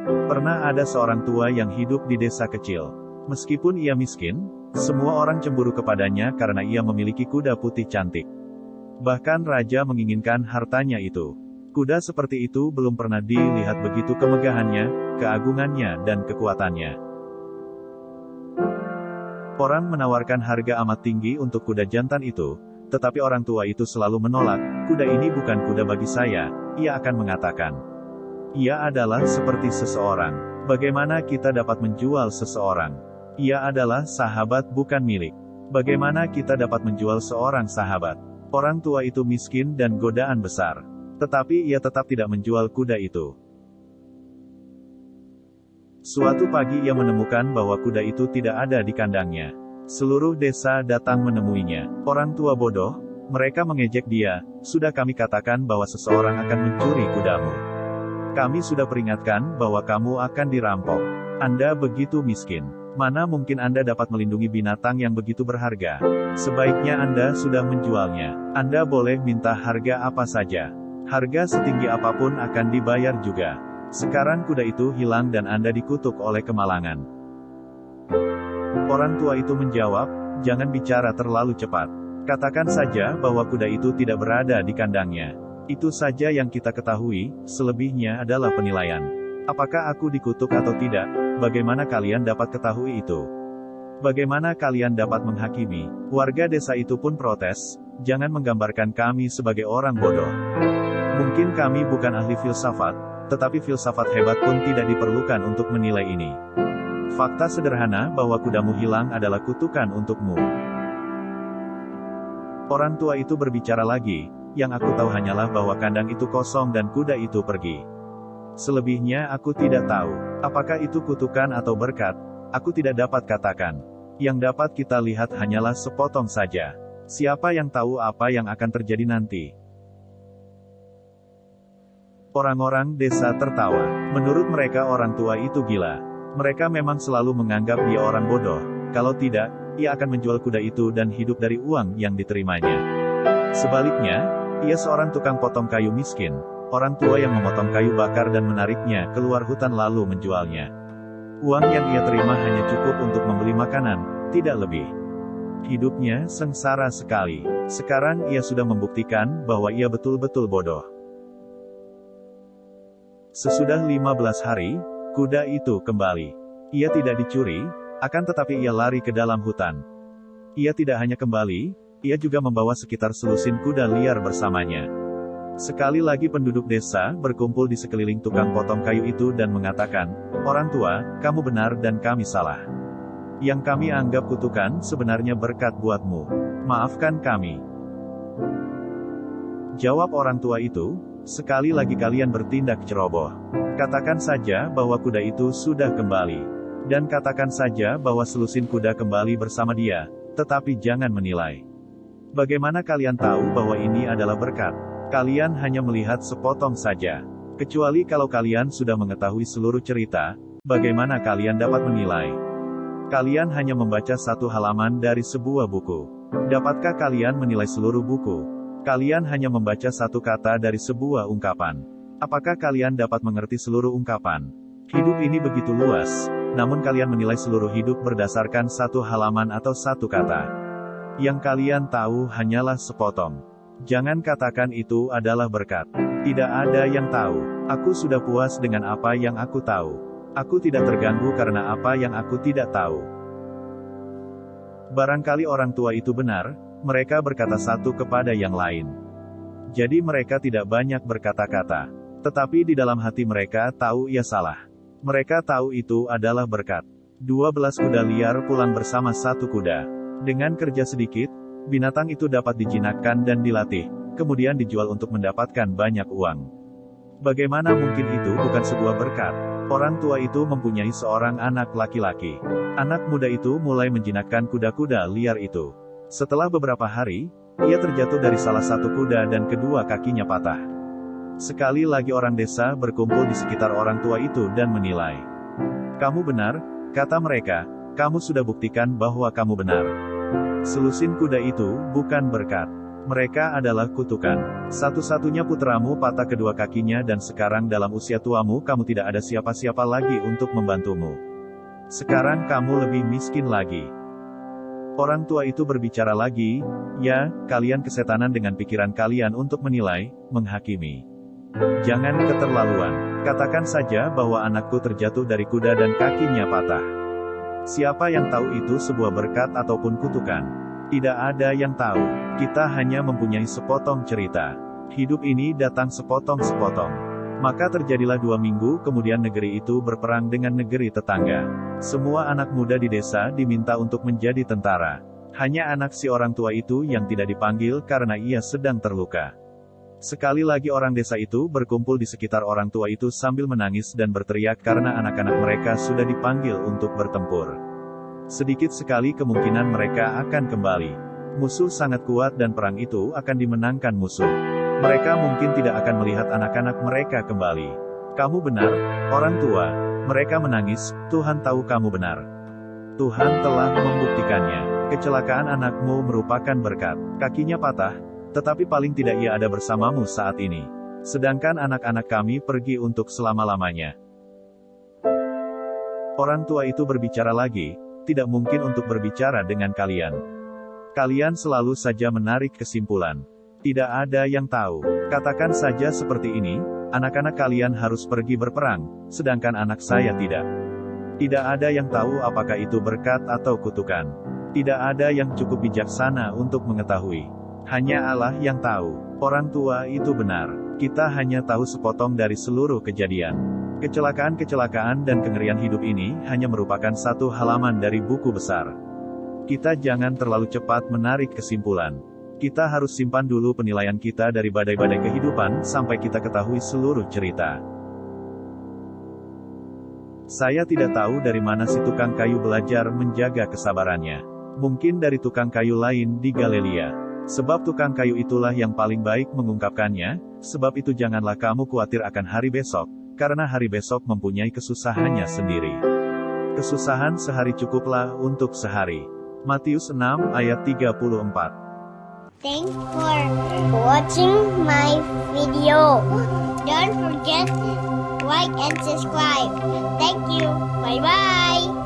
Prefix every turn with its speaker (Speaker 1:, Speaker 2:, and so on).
Speaker 1: Pernah ada seorang tua yang hidup di desa kecil. Meskipun ia miskin, semua orang cemburu kepadanya karena ia memiliki kuda putih cantik. Bahkan raja menginginkan hartanya itu. Kuda seperti itu belum pernah dilihat, begitu kemegahannya, keagungannya, dan kekuatannya. Orang menawarkan harga amat tinggi untuk kuda jantan itu, tetapi orang tua itu selalu menolak. Kuda ini bukan kuda bagi saya, ia akan mengatakan. Ia adalah seperti seseorang. Bagaimana kita dapat menjual seseorang? Ia adalah sahabat, bukan milik. Bagaimana kita dapat menjual seorang sahabat? Orang tua itu miskin dan godaan besar. Tetapi ia tetap tidak menjual kuda itu. Suatu pagi ia menemukan bahwa kuda itu tidak ada di kandangnya. Seluruh desa datang menemuinya. Orang tua bodoh, mereka mengejek dia. Sudah kami katakan bahwa seseorang akan mencuri kudamu. Kami sudah peringatkan bahwa kamu akan dirampok. Anda begitu miskin. Mana mungkin Anda dapat melindungi binatang yang begitu berharga? Sebaiknya Anda sudah menjualnya. Anda boleh minta harga apa saja. Harga setinggi apapun akan dibayar juga. Sekarang kuda itu hilang dan Anda dikutuk oleh kemalangan. Orang tua itu menjawab, jangan bicara terlalu cepat. Katakan saja bahwa kuda itu tidak berada di kandangnya. Itu saja yang kita ketahui, selebihnya adalah penilaian. Apakah aku dikutuk atau tidak? Bagaimana kalian dapat ketahui itu? Bagaimana kalian dapat menghakimi? Warga desa itu pun protes, jangan menggambarkan kami sebagai orang bodoh. Mungkin kami bukan ahli filsafat, tetapi filsafat hebat pun tidak diperlukan untuk menilai ini. Fakta sederhana bahwa kudamu hilang adalah kutukan untukmu. Orang tua itu berbicara lagi, yang aku tahu hanyalah bahwa kandang itu kosong dan kuda itu pergi. Selebihnya aku tidak tahu. Apakah itu kutukan atau berkat? Aku tidak dapat katakan. Yang dapat kita lihat hanyalah sepotong saja. Siapa yang tahu apa yang akan terjadi nanti? Orang-orang desa tertawa. Menurut mereka orang tua itu gila. Mereka memang selalu menganggap dia orang bodoh. Kalau tidak, ia akan menjual kuda itu dan hidup dari uang yang diterimanya. Sebaliknya, ia seorang tukang potong kayu miskin. Orang tua yang memotong kayu bakar dan menariknya keluar hutan lalu menjualnya. Uang yang ia terima hanya cukup untuk membeli makanan, tidak lebih. Hidupnya sengsara sekali. Sekarang ia sudah membuktikan bahwa ia betul-betul bodoh. Sesudah 15 hari, kuda itu kembali. Ia tidak dicuri, akan tetapi ia lari ke dalam hutan. Ia tidak hanya kembali, ia juga membawa sekitar selusin kuda liar bersamanya. Sekali lagi penduduk desa berkumpul di sekeliling tukang potong kayu itu dan mengatakan, orang tua, kamu benar dan kami salah. Yang kami anggap kutukan sebenarnya berkat buatmu. Maafkan kami. Jawab orang tua itu, sekali lagi kalian bertindak ceroboh. Katakan saja bahwa kuda itu sudah kembali. Dan katakan saja bahwa selusin kuda kembali bersama dia, tetapi jangan menilai. Bagaimana kalian tahu bahwa ini adalah berkat? Kalian hanya melihat sepotong saja. Kecuali kalau kalian sudah mengetahui seluruh cerita, bagaimana kalian dapat menilai? Kalian hanya membaca satu halaman dari sebuah buku. Dapatkah kalian menilai seluruh buku? Kalian hanya membaca satu kata dari sebuah ungkapan. Apakah kalian dapat mengerti seluruh ungkapan? Hidup ini begitu luas, namun kalian menilai seluruh hidup berdasarkan satu halaman atau satu kata. Yang kalian tahu hanyalah sepotong. Jangan katakan itu adalah berkat. Tidak ada yang tahu. Aku sudah puas dengan apa yang aku tahu. Aku tidak terganggu karena apa yang aku tidak tahu. Barangkali orang tua itu benar, mereka berkata satu kepada yang lain. Jadi mereka tidak banyak berkata-kata. Tetapi di dalam hati mereka tahu ia salah. Mereka tahu itu adalah berkat. 12 kuda liar pulang bersama satu kuda. Dengan kerja sedikit, binatang itu dapat dijinakkan dan dilatih, kemudian dijual untuk mendapatkan banyak uang. Bagaimana mungkin itu bukan sebuah berkat? Orang tua itu mempunyai seorang anak laki-laki. Anak muda itu mulai menjinakkan kuda-kuda liar itu. Setelah beberapa hari, ia terjatuh dari salah satu kuda dan kedua kakinya patah. Sekali lagi orang desa berkumpul di sekitar orang tua itu dan menilai. Kamu benar, kata mereka, kamu sudah buktikan bahwa kamu benar. Selusin kuda itu bukan berkat. Mereka adalah kutukan. Satu-satunya putramu patah kedua kakinya dan sekarang dalam usia tuamu kamu tidak ada siapa-siapa lagi untuk membantumu. Sekarang kamu lebih miskin lagi. Orang tua itu berbicara lagi, ya, kalian kesetanan dengan pikiran kalian untuk menilai, menghakimi. Jangan keterlaluan. Katakan saja bahwa anakku terjatuh dari kuda dan kakinya patah. Siapa yang tahu itu sebuah berkat ataupun kutukan? Tidak ada yang tahu. Kita hanya mempunyai sepotong cerita. Hidup ini datang sepotong-sepotong. Maka terjadilah 2 minggu kemudian negeri itu berperang dengan negeri tetangga. Semua anak muda di desa diminta untuk menjadi tentara. Hanya anak si orang tua itu yang tidak dipanggil karena ia sedang terluka. Sekali lagi orang desa itu berkumpul di sekitar orang tua itu sambil menangis dan berteriak karena anak-anak mereka sudah dipanggil untuk bertempur. Sedikit sekali kemungkinan mereka akan kembali. Musuh sangat kuat dan perang itu akan dimenangkan musuh. Mereka mungkin tidak akan melihat anak-anak mereka kembali. Kamu benar, orang tua. Mereka menangis, Tuhan tahu kamu benar. Tuhan telah membuktikannya. Kecelakaan anakmu merupakan berkat. Kakinya patah, tetapi paling tidak ia ada bersamamu saat ini. Sedangkan anak-anak kami pergi untuk selama-lamanya. Orang tua itu berbicara lagi, tidak mungkin untuk berbicara dengan kalian. Kalian selalu saja menarik kesimpulan. Tidak ada yang tahu. Katakan saja seperti ini, anak-anak kalian harus pergi berperang, sedangkan anak saya tidak. Tidak ada yang tahu apakah itu berkat atau kutukan. Tidak ada yang cukup bijaksana untuk mengetahui. Hanya Allah yang tahu. Orang tua itu benar. Kita hanya tahu sepotong dari seluruh kejadian. Kecelakaan-kecelakaan dan kengerian hidup ini hanya merupakan satu halaman dari buku besar. Kita jangan terlalu cepat menarik kesimpulan. Kita harus simpan dulu penilaian kita dari badai-badai kehidupan sampai kita ketahui seluruh cerita. Saya tidak tahu dari mana si tukang kayu belajar menjaga kesabarannya. Mungkin dari tukang kayu lain di Galilea. Sebab tukang kayu itulah yang paling baik mengungkapkannya, sebab itu janganlah kamu khawatir akan hari besok, karena hari besok mempunyai kesusahannya sendiri. Kesusahan sehari cukuplah untuk sehari. Matius 6 ayat 34.
Speaker 2: Thanks for watching my video. Don't forget to like and subscribe. Thank you. Bye bye.